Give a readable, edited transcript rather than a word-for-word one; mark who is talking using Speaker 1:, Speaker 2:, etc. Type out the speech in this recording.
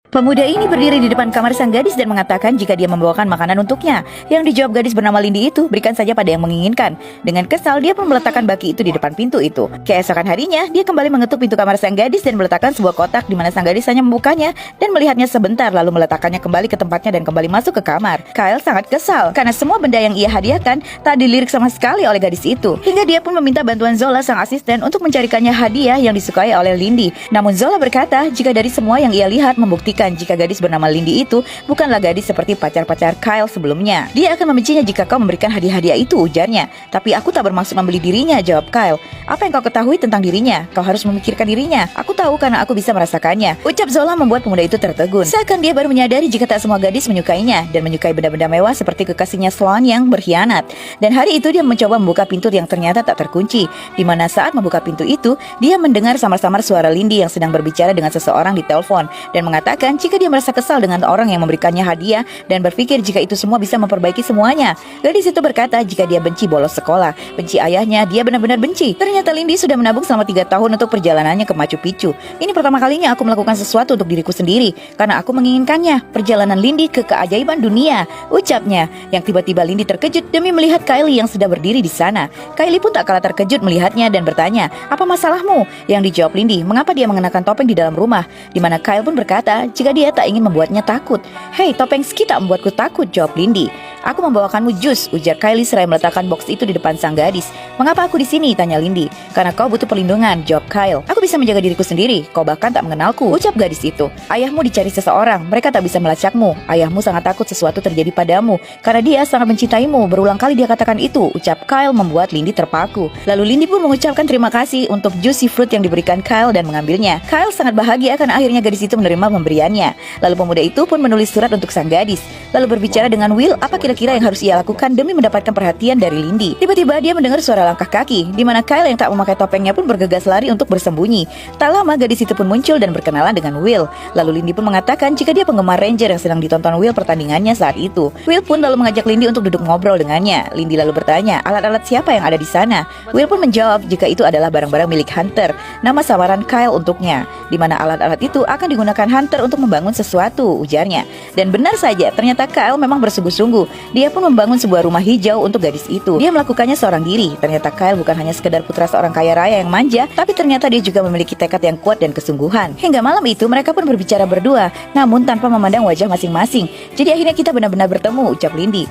Speaker 1: Pemuda ini berdiri di depan kamar sang gadis dan mengatakan jika dia membawakan makanan untuknya. Yang dijawab gadis bernama Lindy itu, berikan saja pada yang menginginkan. Dengan kesal, dia pun meletakkan baki itu di depan pintu itu. Keesokan harinya, dia kembali mengetuk pintu kamar sang gadis dan meletakkan sebuah kotak di mana sang gadis hanya membukanya dan melihatnya sebentar lalu meletakkannya kembali ke tempatnya dan kembali masuk ke kamar. Kyle sangat kesal karena semua benda yang ia hadiahkan tak dilirik sama sekali oleh gadis itu. Hingga dia pun meminta bantuan Zola sang asisten untuk mencarikannya hadiah yang disukai oleh Lindy. Namun Zola berkata jika dari semua yang ia lihat membuktikan jika gadis bernama Lindy itu bukanlah gadis seperti pacar-pacar Kyle sebelumnya. Dia akan membencinya jika kau memberikan hadiah-hadiah itu, ujarnya. Tapi aku tak bermaksud membeli dirinya, jawab Kyle. Apa yang kau ketahui tentang dirinya? Kau harus memikirkan dirinya. Aku tahu karena aku bisa merasakannya. Ucap Zola membuat pemuda itu tertegun. Seakan dia baru menyadari jika tak semua gadis menyukainya dan menyukai benda-benda mewah seperti kekasihnya Sloan yang berkhianat. Dan hari itu dia mencoba membuka pintu yang ternyata tak terkunci. Di mana saat membuka pintu itu, dia mendengar samar-samar suara Lindy yang sedang berbicara dengan seseorang di telepon dan mengatakan jika dia merasa kesal dengan orang yang memberikannya hadiah dan berpikir jika itu semua bisa memperbaiki semuanya. Gadis itu berkata jika dia benci bolos sekolah, benci ayahnya, dia benar-benar benci. Ternyata Lindy sudah menabung selama 3 tahun untuk perjalanannya ke Machu Picchu. Ini pertama kalinya aku melakukan sesuatu untuk diriku sendiri karena aku menginginkannya. Perjalanan Lindy ke keajaiban dunia, ucapnya. Yang tiba-tiba Lindy terkejut demi melihat Kylie yang sudah berdiri di sana. Kylie pun tak kalah terkejut melihatnya dan bertanya, "Apa masalahmu?" Yang dijawab Lindy, "Mengapa dia mengenakan topeng di dalam rumah?" Di mana Kyle pun berkata jika dia tak ingin membuatnya takut. "Hei, topeng Ski tak membuatku takut," jawab Lindy. "Aku membawakanmu jus," ujar Kylie seraya meletakkan box itu di depan sang gadis. "Mengapa aku di sini?" tanya Lindy. "Karena kau butuh perlindungan," jawab Kyle. "Aku bisa menjaga diriku sendiri. Kau bahkan tak mengenalku," ucap gadis itu. "Ayahmu dicari seseorang. Mereka tak bisa melacakmu. Ayahmu sangat takut sesuatu terjadi padamu karena dia sangat mencintaimu. Berulang kali dia katakan itu," ucap Kyle membuat Lindy terpaku. Lalu Lindy pun mengucapkan terima kasih untuk juicy fruit yang diberikan Kyle dan mengambilnya. Kyle sangat bahagia karena akhirnya gadis itu menerima pemberiannya. Lalu pemuda itu pun menulis surat untuk sang gadis. Lalu berbicara dengan Will apa kira-kira yang harus ia lakukan demi mendapatkan perhatian dari Lindy. Tiba-tiba dia mendengar suara langkah kaki, di mana Kyle yang tak memakai topengnya pun bergegas lari untuk bersembunyi. Tak lama gadis itu pun muncul dan berkenalan dengan Will. Lalu Lindy pun mengatakan jika dia penggemar Ranger yang sedang ditonton Will pertandingannya saat itu. Will pun lalu mengajak Lindy untuk duduk ngobrol dengannya. Lindy lalu bertanya, alat-alat siapa yang ada di sana? Will pun menjawab jika itu adalah barang-barang milik Hunter, nama samaran Kyle untuknya, di mana alat-alat itu akan digunakan Hunter untuk membangun sesuatu, ujarnya. Dan benar saja, ternyata Kyle memang bersungguh-sungguh. Dia pun membangun sebuah rumah hijau untuk gadis itu. Dia melakukannya seorang diri. Ternyata Kyle bukan hanya sekedar putra seorang kaya raya yang manja, tapi ternyata dia juga memiliki tekad yang kuat dan kesungguhan. Hingga malam itu mereka pun berbicara berdua, namun tanpa memandang wajah masing-masing. Jadi akhirnya kita benar-benar bertemu, ucap Lindy.